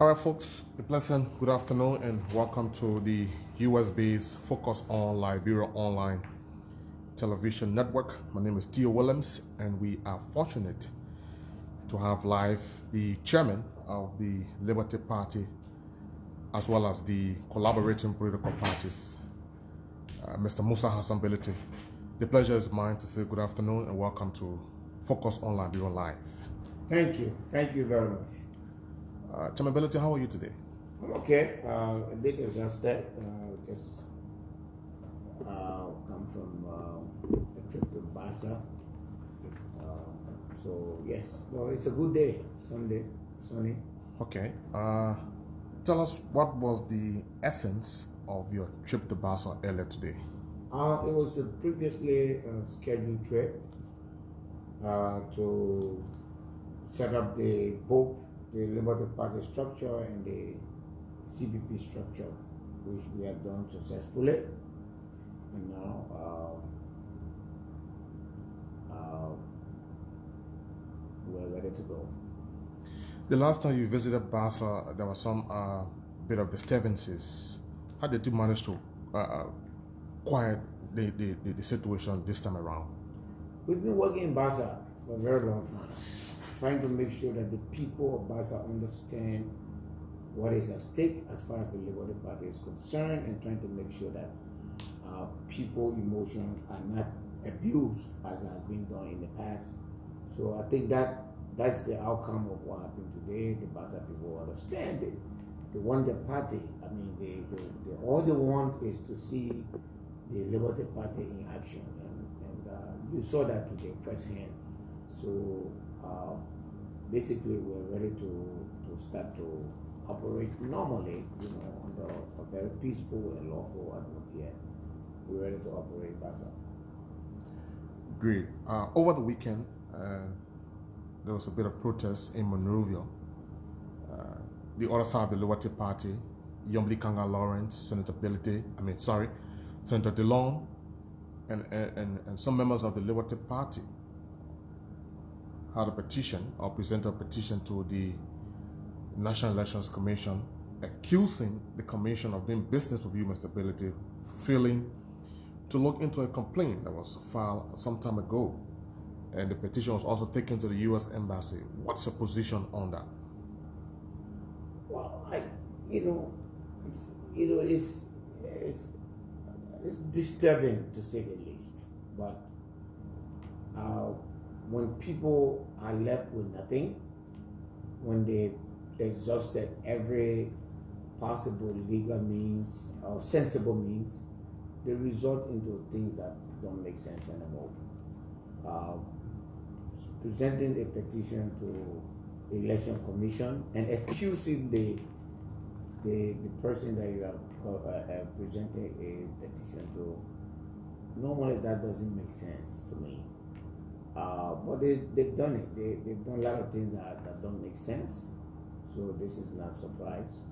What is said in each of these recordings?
All right, folks, a pleasant good afternoon and welcome to the US-based Focus on Liberia Online Television Network. My name is Theo Williams, and we are fortunate to have live the chairman of the Liberty Party as well as the collaborating political parties, Mr. Musa Bility. The pleasure is mine to say good afternoon and welcome to Focus on Liberia Live. Thank you. Thank you very much. Chairman Bility, how are you today? I'm okay. A bit exhausted. Just come from a trip to Basa. So yes, well, it's a good day. Sunday, sunny. Okay. Tell us, what was the essence of your trip to Basa earlier today? It was a previously scheduled trip to set up both the Liberty Party structure and the CPP structure, which we have done successfully. And now we're ready to go. The last time you visited Basa, there was some bit of disturbances. How did you manage to quiet the situation this time around? We've been working in Basa for a very long time, trying to make sure that the people of Basa understand what is at stake as far as the Liberty Party is concerned, and trying to make sure that people emotions are not abused as has been done in the past. So I think that's the outcome of what happened today. The Basa people understand it. They want the party. I mean, all they want is to see the Liberty Party in action, and you saw that today firsthand. So basically, we're ready to start to operate normally, under a very peaceful and lawful atmosphere. We're ready to operate Basa. Great. Over the weekend, there was a bit of protest in Monrovia. The other side of the Liberty Party, Yombli Kanga Lawrence, Senator DeLong, and some members of the Liberty Party had a petition or presented a petition to the National Elections Commission accusing the commission of doing business with you, Mr. Bility, failing to look into a complaint that was filed some time ago. And the petition was also taken to the U.S. Embassy. What's your position on that? Well, it's disturbing to say the least. But when people are left with nothing, when they've exhausted every possible legal means or sensible means, they resort into things that don't make sense anymore. Presenting a petition to the Election Commission and accusing the person that you are presenting a petition to, normally that doesn't make sense to me. But they've done it. They've done a lot of things that don't make sense. So this is not a surprise.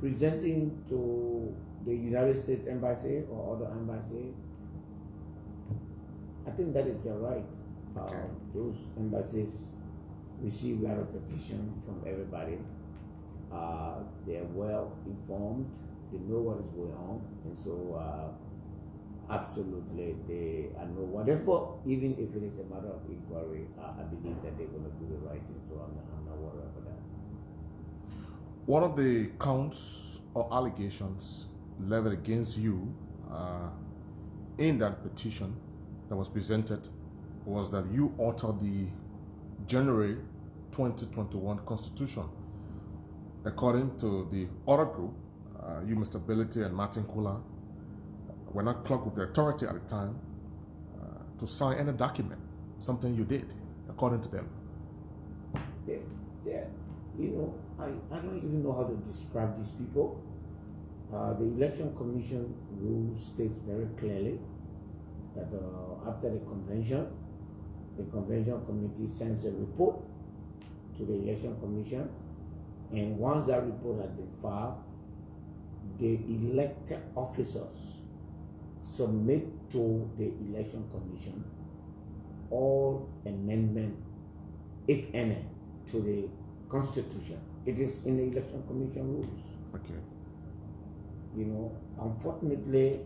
Presenting to the United States Embassy or other embassy, I think that is their right. Okay. Those embassies receive a lot of petitions from everybody. They're well informed. They know what is going on, and so absolutely they know whatever. Even if it is a matter of inquiry, I believe that they're going to do the right thing. So I'm not worried about that. One of the counts or allegations leveled against you in that petition that was presented was that you altered the January 2021 Constitution. According to the other group, you, Mr. Bility, and Martin Kula were not clocked with the authority at the time to sign any document, something you did, according to them. Yeah. I don't even know how to describe these people. The Election Commission rule states very clearly that after the convention committee sends a report to the Election Commission, and once that report has been filed, the elected officers submit to the Election Commission all amendment, if any, to the constitution. It is in the election commission rules. Okay. You know, unfortunately,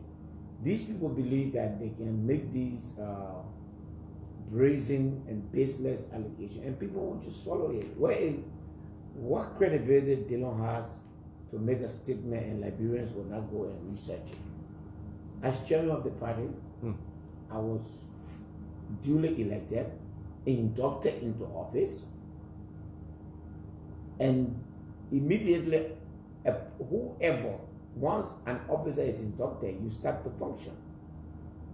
these people believe that they can make these brazen and baseless allegations, and people won't just swallow it. What credibility Dillon has to make a statement, and Liberians will not go and research it? As chairman of the party, I was duly elected, inducted into office, and immediately, whoever, once an officer is inducted, you start to function.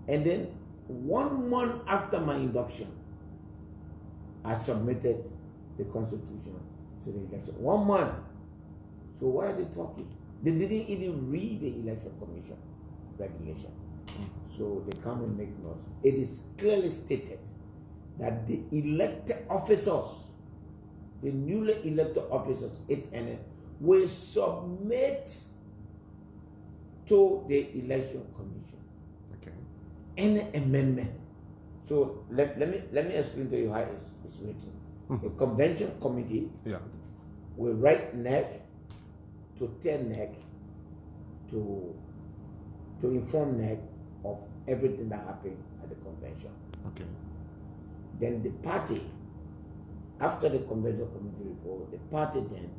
And then 1 month after my induction, I submitted the constitution to the election. 1 month. So why are they talking? They didn't even read the election commission regulation. So they come and make noise. It is clearly stated that the elected officers, the newly elected officers, will submit to the election commission. Okay. Any amendment. So let me explain to you how it's written. The convention committee will write NEC to tell NEC to inform NEC of everything that happened at the convention. Okay. Then the party, after the convention committee report, the party then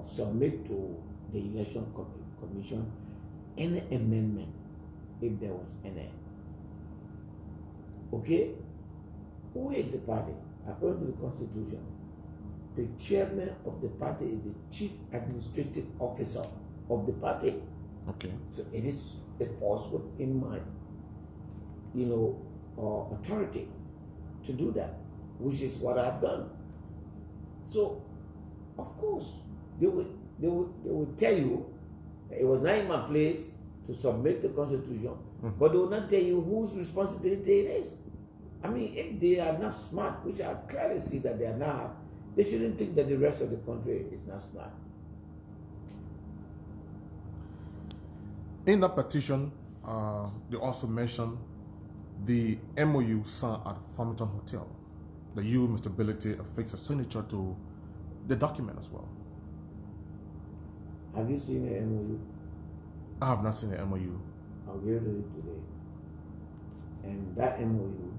submit to the election commission any amendment, if there was any. Okay? Who is the party? According to the constitution, the chairman of the party is the chief administrative officer of the party. Okay. So it is a force within my, authority to do that, which is what I've done. So, of course, they will tell you that it was not in my place to submit the constitution, but they will not tell you whose responsibility it is. I mean, if they are not smart, which I clearly see that they are not, they shouldn't think that the rest of the country is not smart. In that petition, they also mentioned the MOU signed at Farmington Hotel, that you, Mr. Bility, affixed a signature to the document as well. Have you seen the MOU? I have not seen the MOU. I'll give it to you today. And that MOU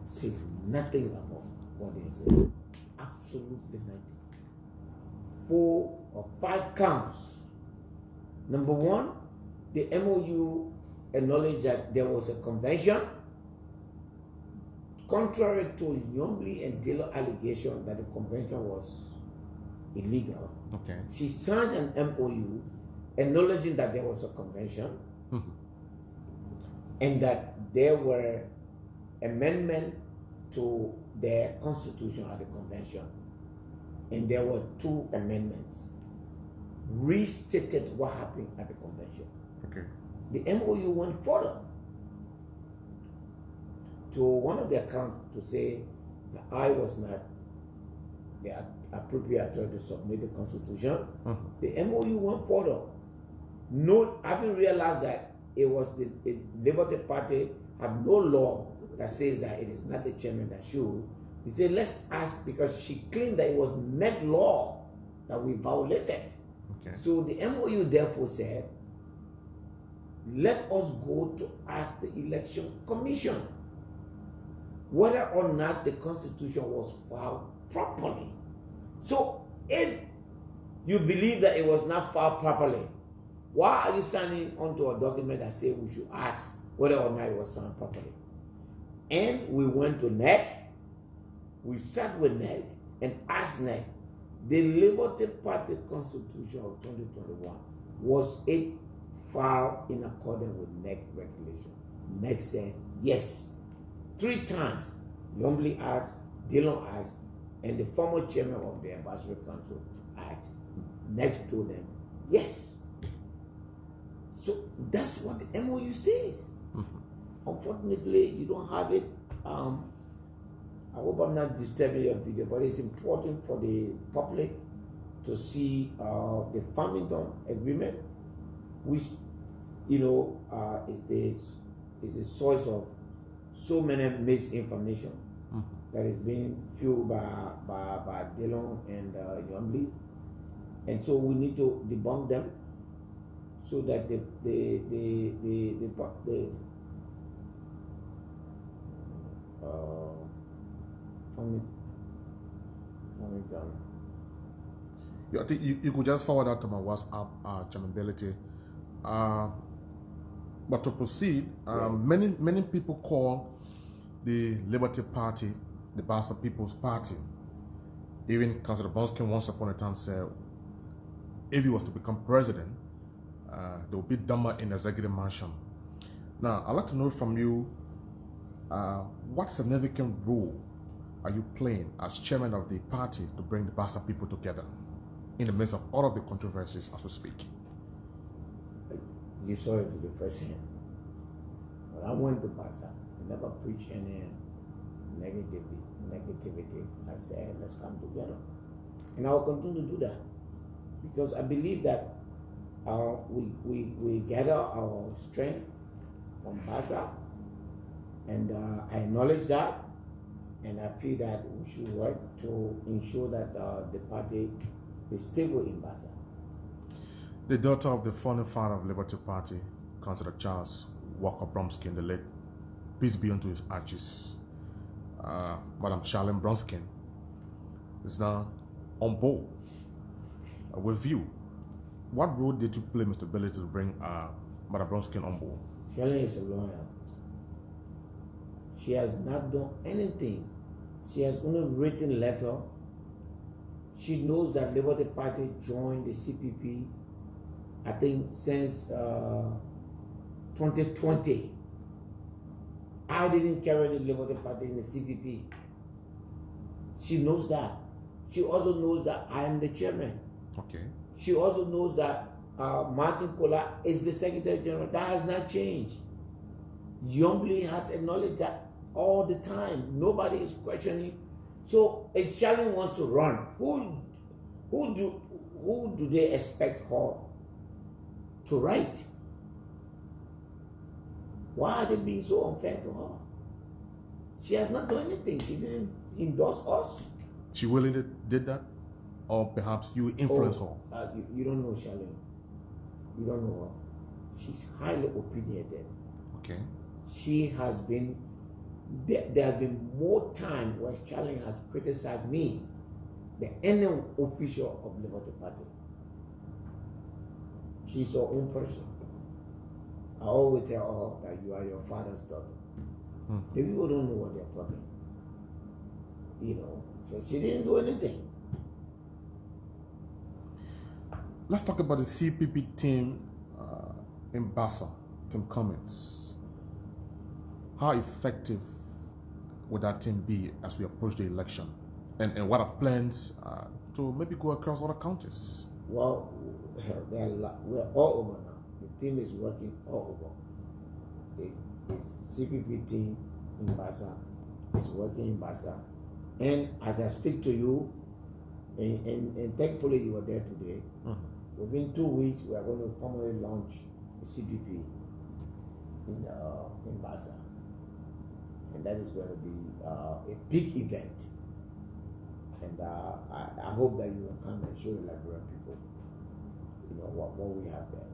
says nothing about what they said. Absolutely nothing. 4 or 5 counts. Number 1, the MOU acknowledged that there was a convention, contrary to Yombly and Dillon allegation that the convention was illegal. Okay. She signed an MOU acknowledging that there was a convention and that there were amendments to their constitution at the convention. And there were 2 amendments. Restated what happened at the convention. Okay. The MOU went further to one of the accounts to say that I was not the appropriate authority to submit the constitution. The MOU went further. No, having realized that it was the Liberty Party had no law that says that it is not the chairman that should. He said, let's ask, because she claimed that it was net law that we violated. Okay. So the MOU therefore said, let us go to ask the election commission whether or not the constitution was filed properly. So if you believe that it was not filed properly, why are you signing onto a document that says we should ask whether or not it was signed properly? And we went to NEC, we sat with NEC and asked NEC, the Liberty Party Constitution of 2021, was it filed in accordance with NEC regulation? NEC said yes. 3 times, Yombly asked, Dillon asked, and the former chairman of the Advisory Council asked. NEC told them yes. So that's what the MOU says. Unfortunately, you don't have it. I hope I'm not disturbing your video, but it's important for the public to see the Farmington agreement, which is the source of so many misinformation. that is being fueled by Dillon and Yombly. And so we need to debunk them so that the Farmington. I think you could just forward that to my WhatsApp, Chairman Bility. But to proceed, many people call the Liberty Party the Bastard People's Party. Even Councillor Bronskin once upon a time said, if he was to become president, there would be Dhamma in the executive mansion. Now, I'd like to know from you, what significant role are you playing as chairman of the party to bring the Bastard people together in the midst of all of the controversies as we speak? You saw it to the first hand. When I went to Basa, I never preached any negativity. I said, let's come together. And I will continue to do that. Because I believe that we gather our strength from Basa, and I acknowledge that, and I feel that we should work to ensure that the party is stable in Basa. The daughter of the founding father of Liberty Party, Councillor Charles Walker Bronskin, the late, peace be unto his ashes, Madam Charlene Bronskin, is now on board with you. What role did you play, Mr. Bility, to bring Madam Bronskin on board? Charlene is a lawyer. She has not done anything. She has only written letter. She knows that Liberty Party joined the CPP, I think, since 2020. I didn't carry the Liberty Party in the CPP. She knows that. She also knows that I am the chairman. Okay. She also knows that Martin Kola is the Secretary General. That has not changed. Yombly has acknowledged that all the time. Nobody is questioning. So if Charlene wants to run, who do they expect her to write? Why are they being so unfair to her? She has not done anything. She didn't endorse us. She willingly did that? Or perhaps you influenced her? You don't know Charlene. You don't know her. She's highly opinionated. Okay. She has been, there has been more time where Charlene has criticized me than any official of the Liberty Party. She's her own person. I always tell her that you are your father's daughter. The people don't know what they're talking. You know, so she didn't do anything. Let's talk about the CPP team in Basa, Team Cummins. How effective would that team be as we approach the election? And what are plans to maybe go across other counties? Well, we're all over now. The team is working all over. The CPP team in Basa is working in Basa. And as I speak to you, and thankfully you were there today, within 2 weeks we are going to formally launch the CPP in Basa. And that is going to be a big event. And I hope that you will come and show the Liberian people, you know, what we have there.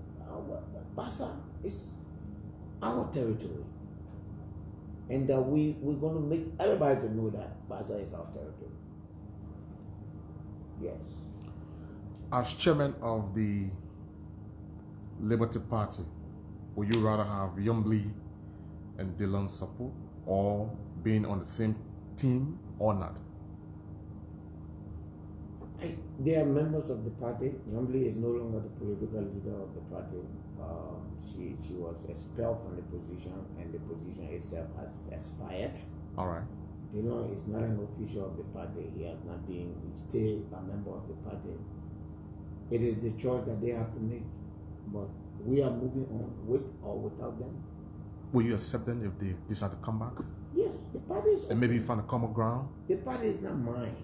Basa is our territory. And we're going to make everybody to know that Basa is our territory. Yes. As chairman of the Liberty Party, would you rather have Yombly and Dillon support, or being on the same team or not? They are members of the party. Yombly is no longer the political leader of the party. She was expelled from the position, and the position itself has expired. All right. Dillon is not an official of the party. He has not been still a member of the party. It is the choice that they have to make. But we are moving on with or without them. Will you accept them if they decide to come back? Yes, the party is. And maybe find a common ground? The party is not mine.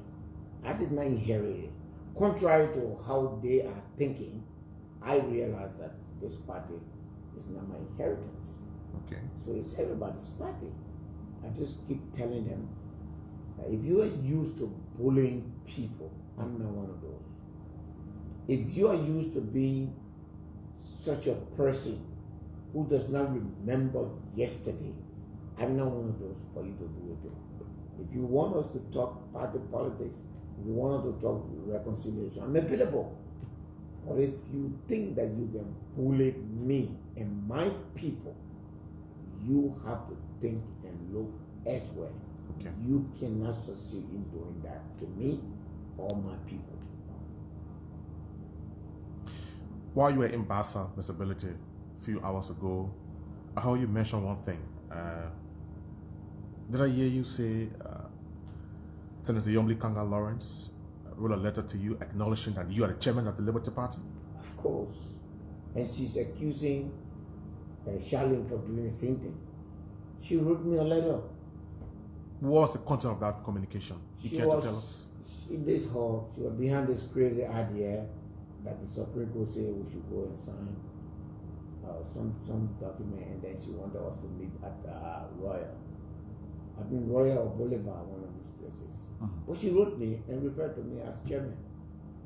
I did not inherit it. Contrary to how they are thinking, I realize that this party is not my inheritance. Okay. So it's everybody's party. I just keep telling them, if you are used to bullying people, I'm not one of those. If you are used to being such a person who does not remember yesterday, I'm not one of those for you to do it to. If you want us to talk party politics, if you want us to talk reconciliation, I'm available. But if you think that you can bully me and my people, you have to think and look elsewhere. Okay. You cannot succeed in doing that to me or my people. While you were in Basa, Mr. Bility, a few hours ago, I heard you mention one thing. Did I hear you say Senator Yomli Kanga Lawrence wrote a letter to you acknowledging that you are the chairman of the Liberty Party? Of course. And she's accusing Charlene for doing the same thing. She wrote me a letter. What was the content of that communication? You care to tell us? In this hall, she was behind this crazy idea that the Supreme Court said we should go and sign some document, and then she wanted us to meet at Royal. I mean Royal or Boulevard, one of these places. But she wrote me and referred to me as chairman.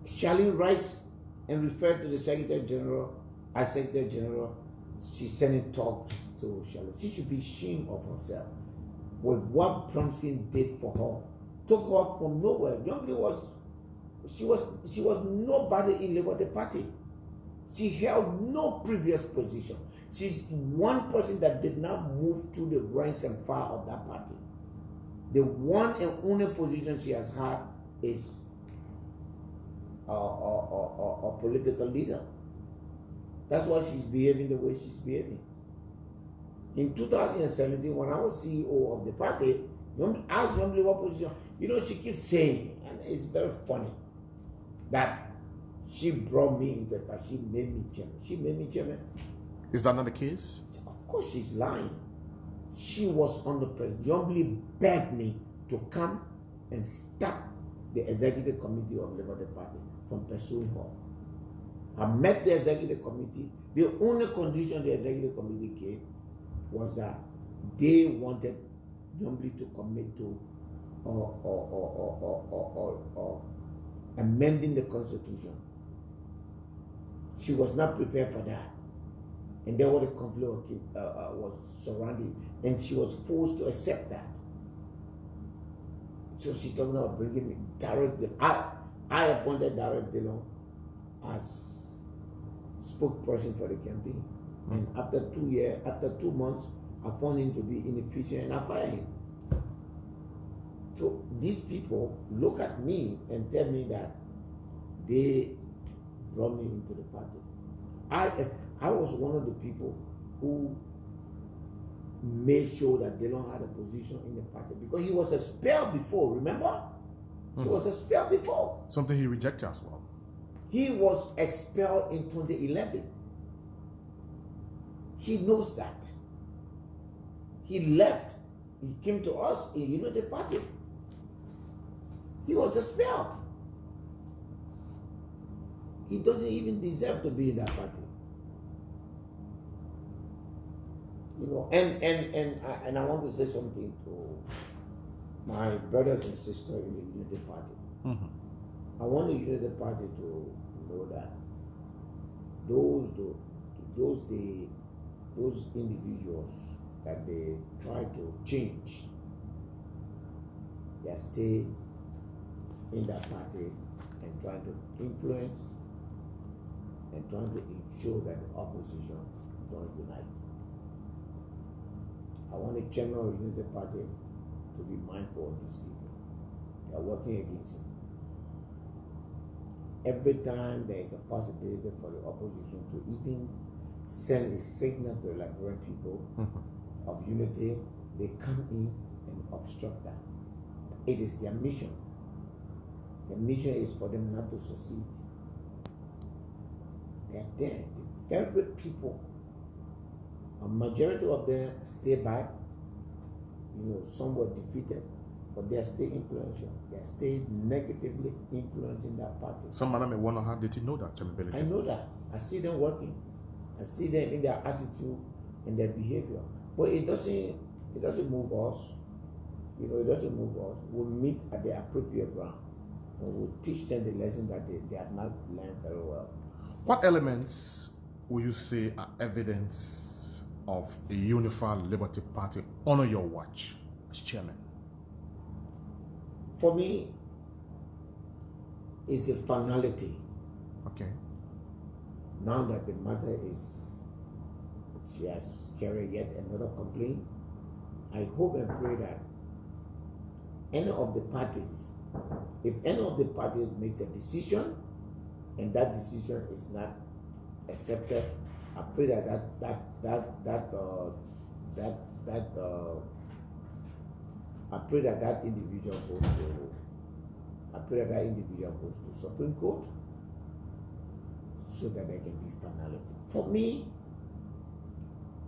Charlene writes and referred to the Secretary General as Secretary General. She's sending talks to Charlene. She should be ashamed of herself with what Plumskin did for her. Took her from nowhere. Youngly was nobody in Liberty Party. She held no previous position. She's one person that did not move through the ranks and file of that party. The one and only position she has had is a political leader. That's why she's behaving the way she's behaving. In 2017, when I was CEO of the party, I asked Youngly what position. You know, she keeps saying, and it's very funny, that she brought me into it, but she made me chairman. She made me chairman. Is that not the case? Of course she's lying. She was on the president. Youngly begged me to come and stop the executive committee of Liberty Party from pursuing her. I met the executive committee. The only condition the executive committee gave was that they wanted Youngly to commit to amending the Constitution. She was not prepared for that. And then what the conflict was surrounding, and she was forced to accept that. So she talking about bringing me Darius Dillon. I appointed Darius Dillon as spokesperson for the campaign. And after 2 months, I found him to be inefficient and I fired him. So these people look at me and tell me that they brought me into the party. I was one of the people who made sure that Dillon had a position in the party because he was expelled before, remember? He was expelled before. Something he rejected as well. He was expelled in 2011. He knows that. He left. He came to us in Unity Party. He was expelled. He doesn't even deserve to be in that party. You know, and I want to say something to my brothers and sisters in the Unity Party. I want the Unity Party to know that those individuals that they try to change, they stay in that party and trying to influence and trying to ensure that the opposition don't unite. I want the chairman of the Unity Party to be mindful of these people. They are working against him. Every time there is a possibility for the opposition to even send a signal to the Liberian people of unity, they come in and obstruct that. It is their mission. The mission is for them not to succeed. They are there. The very people, a majority of them stay back. You know, some were defeated, but they are still influential. They are still negatively influencing that party. Some of them may wonder, how did you know that, Chairman Bility? I know that. I see them working. I see them in their attitude and their behavior. But it doesn't move us. it doesn't move us. We'll meet at the appropriate ground and we'll teach them the lesson that they have not learned very well. What elements will you say are evidence of a unified Liberty Party under your watch as chairman? For me, it's a finality. Okay. Now that the mother she has carried yet another complaint, I hope and pray that any of the parties, if any of the parties makes a decision and that decision is not accepted, I pray that I pray that that individual goes to Supreme Court so that there can be finality. For me,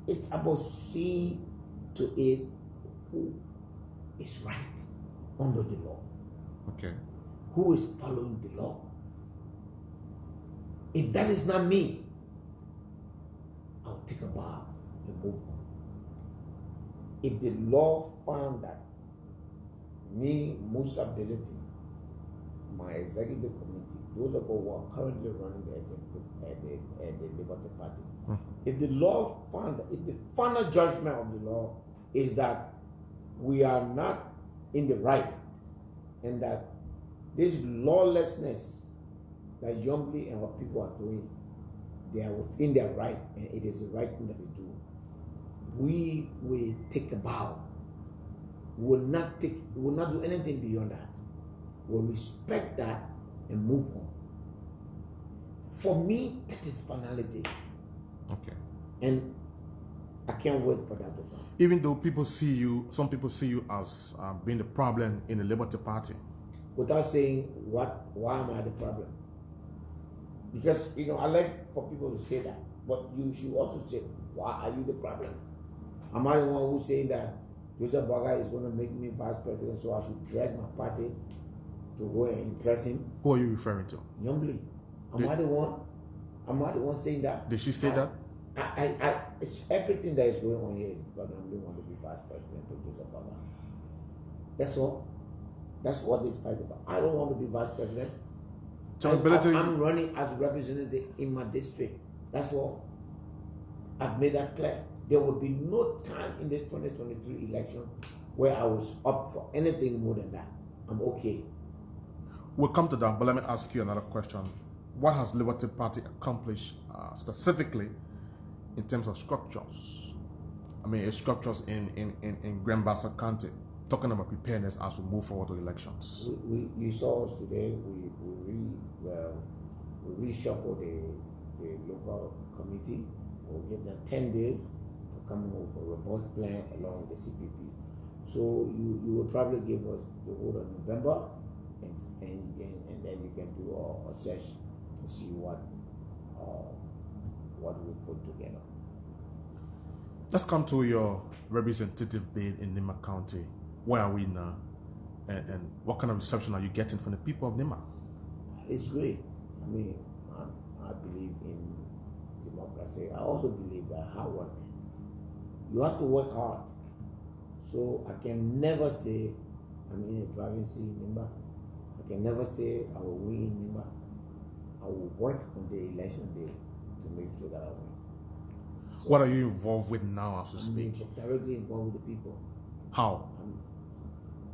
it's about seeing to it who is right under the law. Okay. Who is following the law? If that is not me, I'll take a bow and move on. If the law found that me, Musa, Bility, my executive committee, those of us who are currently running the Liberty Party, if the law found that, if the final judgment of the law is that we are not in the right and that this lawlessness that Youngly and what people are doing, they are within their right and it is the right thing that they do, we will take a bow. We will not do anything beyond that. We'll respect that and move on. For me, that is finality. Okay. And I can't wait for that to come. Even though some people see you as being the problem in the Liberty Party. Without saying why am I the problem? Because, I like for people to say that. But you should also say, why are you the problem? Am I the one who's saying that Joseph Baga is going to make me vice president, so I should drag my party to go and impress him? Who are you referring to? Youngly. Am I the one saying that? Did she say that? It's everything that is going on here is because Youngly want to be vice president of Joseph Baga. That's all. That's what this fight about. I don't want to be vice president. I'm running as a representative in my district. That's all. I've made that clear. There will be no time in this 2023 election where I was up for anything more than that. I'm okay. We'll come to that, but let me ask you another question. What has Liberty Party accomplished specifically in terms of structures? I mean, structures in Grand Bassa County, talking about preparedness as we move forward to elections. You saw us today. We reshuffled the local committee. We'll give them 10 days to come up with a robust plan along with the CPP. So you will probably give us the whole of November, and then you can do a search to see what we've put together. Let's come to your representative bid in Nima County. Where are we now? And what kind of reception are you getting from the people of Nima? It's great. I mean, I believe in democracy. I also believe that hard work. You have to work hard. So I can never say I'm in a driving seat in Nima. I can never say I will win in Nima. I will work on the election day to make sure that I win. So what are you involved with now as you speak? I'm directly involved with the people. How?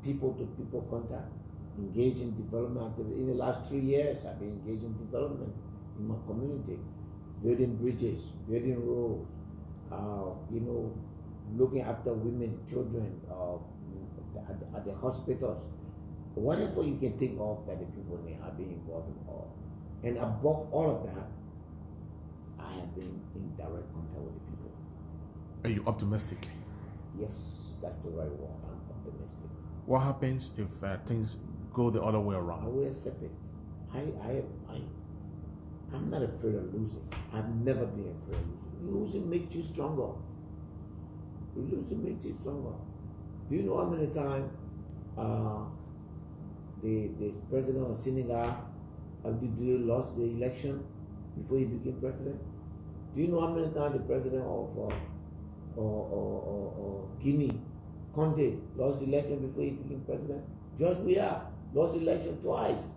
People-to-people contact, engage in development activity. In the last 3 years, I've been engaged in development in my community, building bridges, building roads, looking after women, children, at the hospitals. Whatever you can think of that the people need, I've been involved in all. And above all of that, I have been in direct contact with the people. Are you optimistic? Yes, that's the right word. I'm optimistic. What happens if things go the other way around? I will accept it. I'm not afraid of losing. I've never been afraid of losing. Losing makes you stronger. Losing makes you stronger. Do you know how many times the president of Senegal, Abdou lost the election before he became president? Do you know how many times the president of Guinea Conte lost election before he became president. George Weah lost election twice.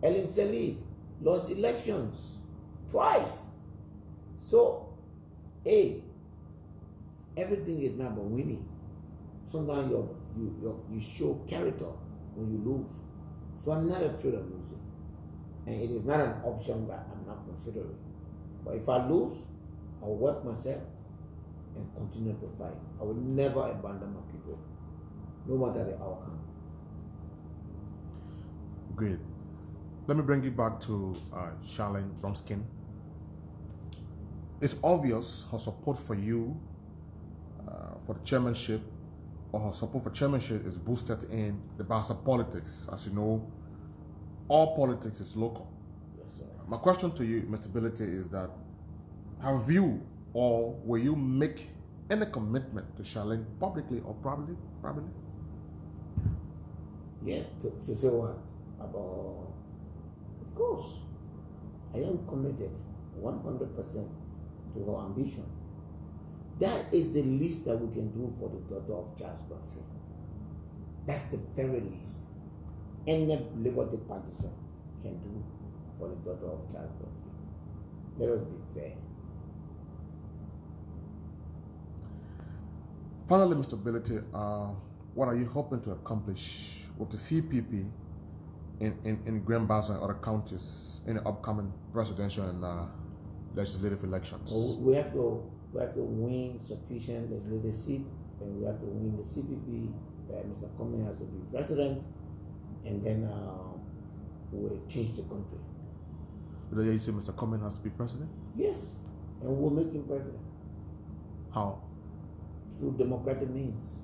Ellen Sirleaf lost elections twice. So, hey, everything is not about winning. Sometimes you show character when you lose. So I'm not afraid of losing. And it is not an option that I'm not considering. But if I lose, I'll work myself and continue to fight. I will never abandon my people, no matter the outcome. Great. Let me bring you back to Charlene Bromskin. It's obvious her support for you for the chairmanship, or her support for chairmanship, is boosted in the Bassa politics. As you know, all politics is local. Yes, sir. My question to you, Mr. Bility, is that have you or will you make any commitment to Charlene publicly or privately? Yeah, to say what? About, of course, I am committed 100% to her ambition. That is the least that we can do for the daughter of Charles Bromskin. That's the very least any Liberty partisan can do for the daughter of Charles Bromskin. Let us be fair. Finally, Mr. Bility, what are you hoping to accomplish with the CPP in Grand Bassa and other counties in the upcoming presidential and legislative elections? Well, we have to win sufficient legislative seat, and we have to win the CPP. Mr. Cummings has to be president, and then we'll change the country. Did you say Mr. Cummings has to be president? Yes, and we'll make him president. How? Through democratic means.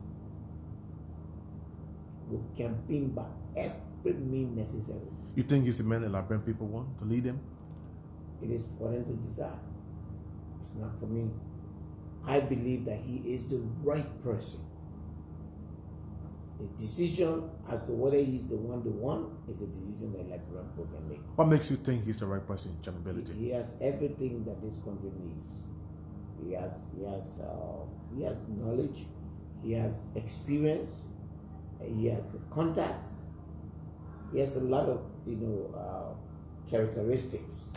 We'll campaign by every means necessary. You think he's the man the Liberian people want to lead them? It is for them to decide. It's not for me. I believe that he is the right person. The decision as to whether he's the one they want is a decision that Liberian people can make. What makes you think he's the right person, Chairman Bility? He has everything that this country needs. He has knowledge. He has experience. He has contacts. He has a lot of characteristics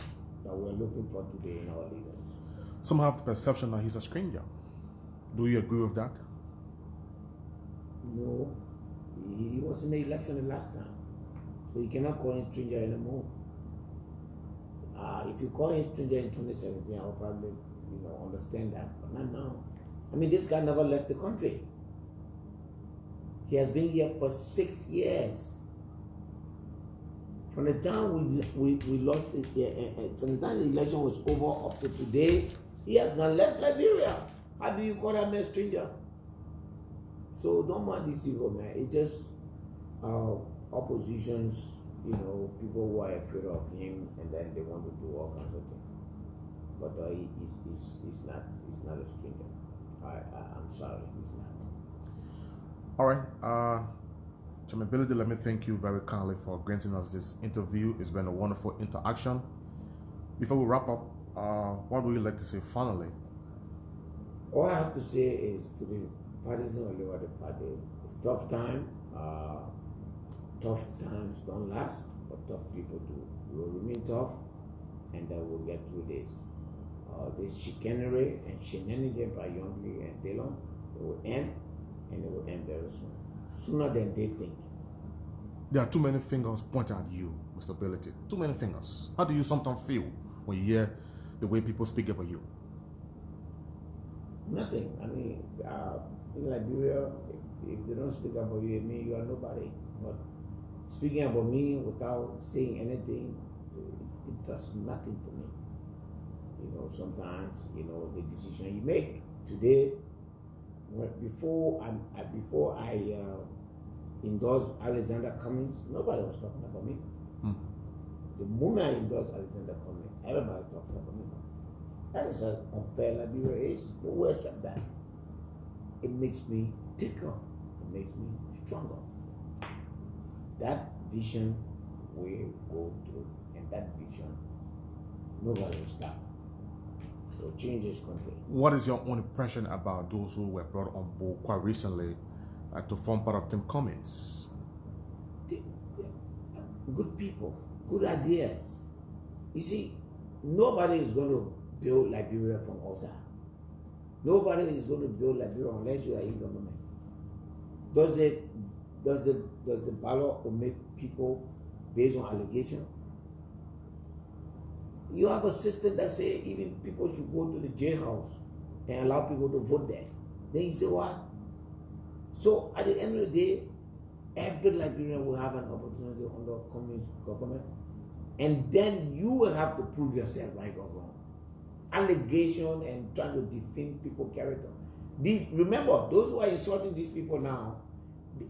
that we're looking for today in our leaders. Some have the perception that he's a stranger. Do you agree with that? No, he was in the election the last time, so you cannot call him stranger anymore. If you call him stranger in 2017, I will probably understand that, but not now. I mean, this guy never left the country. He has been here for 6 years. From the time we lost it, from the time the election was over up to today, he has not left Liberia. How do you call that man stranger? So don't mind these people, man. It's just oppositions, people who are afraid of him, and then they want to do all kinds of things. But he's not a stranger. I'm sorry, he's not. All right. Chairman Bility, let me thank you very kindly for granting us this interview. It's been a wonderful interaction. Before we wrap up, what would you like to say finally? All I have to say is to the partisan of the party, it's tough time. Tough times don't last, but tough people do. We will remain tough, and we'll get through this. This chicanery and shenanigans by Youngly and Dillon, it will end, and it will end very soon. Sooner than they think. There are too many fingers pointed at you, Mr. Bility. Too many fingers. How do you sometimes feel when you hear the way people speak about you? Nothing. I mean, in Liberia, if they don't speak about you, it means you are nobody. But speaking about me without saying anything, it does nothing to me. Sometimes, the decision you make. Today, before I endorsed Alexander Cummings, nobody was talking about me. The moment I endorsed Alexander Cummings, everybody talked about me. That is how unfair Liberia is. No way except that. It makes me thicker. It makes me stronger. That vision will go through, and that vision, nobody will stop. It will change this country. What is your own impression about those who were brought on board quite recently to form part of Team Cummins? Good people, good ideas. You see, nobody is going to build Liberia from outside. Nobody is going to build Liberia unless you are in government. Does the ballot omit people based on allegation? You have a system that says even people should go to the jailhouse and allow people to vote there. Then you say what? So at the end of the day, every Liberian will have an opportunity under communist government, and then you will have to prove yourself right or wrong. Allegation and trying to defame people's character. Remember, those who are insulting these people now,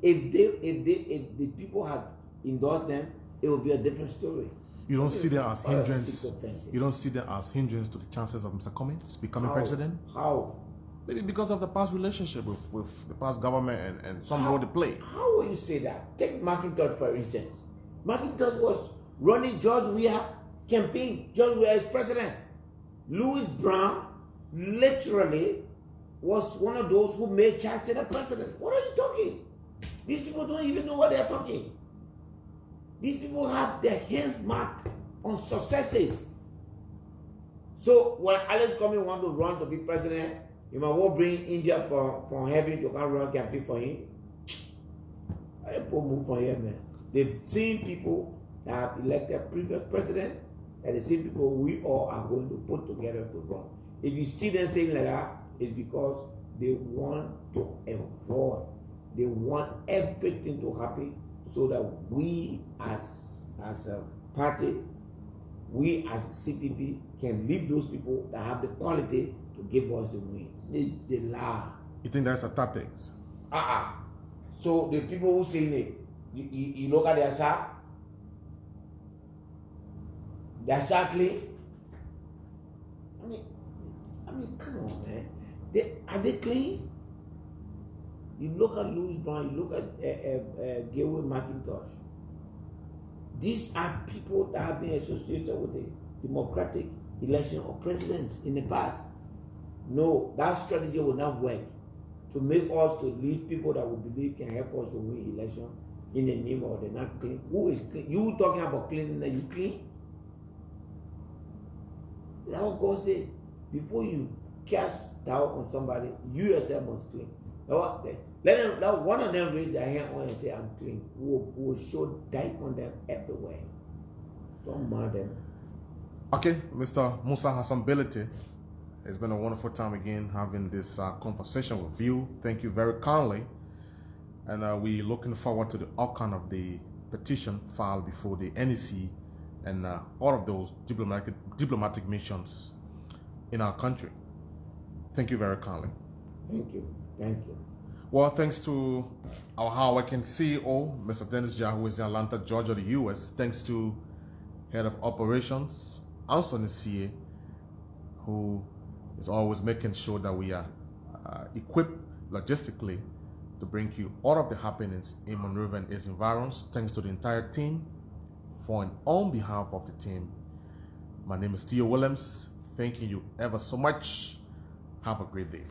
if the people had endorsed them, it would be a different story. You don't see them as hindrance. You don't see them as hindrance to the chances of Mr. Cummins becoming president? How? Maybe because of the past relationship with the past government and some role they play. How will you say that? Take McIntosh for instance. McIntosh was running George Weah campaign. George Weah is president. Louis Brown literally was one of those who made Charles Taylor president. What are you talking? These people don't even know what they are talking. These people have their hands marked on successes. So when Alex Cummings want to run to be president, you might well bring India from heaven to come run campaign for him. I don't move for him, man. They've seen people that have elected previous president, and the same people we all are going to put together to run. If you see them saying like that, it's because they want to avoid. They want everything to happen so that we as a party, we as CPP can leave those people that have the quality to give us the win. They lie. You think that's a tactics? So the people who saying it, you look at their side. Their side clean. I mean, come on, man. Are they clean? You look at Louis Brown, you look at Gailwood McIntosh. These are people that have been associated with the democratic election of presidents in the past. No, that strategy will not work to make us to lead people that we believe can help us to win election in the name of they're not clean. Who is clean? You talking about cleaning? Are you clean? That's what God said. Before you cast doubt on somebody, you yourself must clean. Let one of them raise their hand on and say, I'm clean. We'll show dirt on them everywhere. Don't mind them. Okay, Mr. Musa has some Bility. It's been a wonderful time again having this conversation with you. Thank you very kindly. And we're looking forward to the outcome of the petition filed before the NEC and all of those diplomatic missions in our country. Thank you very kindly. Thank you. Thank you. Well, thanks to our hardworking CEO, Mr. Dennis Jah, who is in Atlanta, Georgia, the U.S. Thanks to Head of Operations, Anthony C.A., who is always making sure that we are equipped logistically to bring you all of the happenings in Monrovia and its environs. Thanks to the entire team. For and on behalf of the team, my name is Theo Williams. Thanking you ever so much. Have a great day.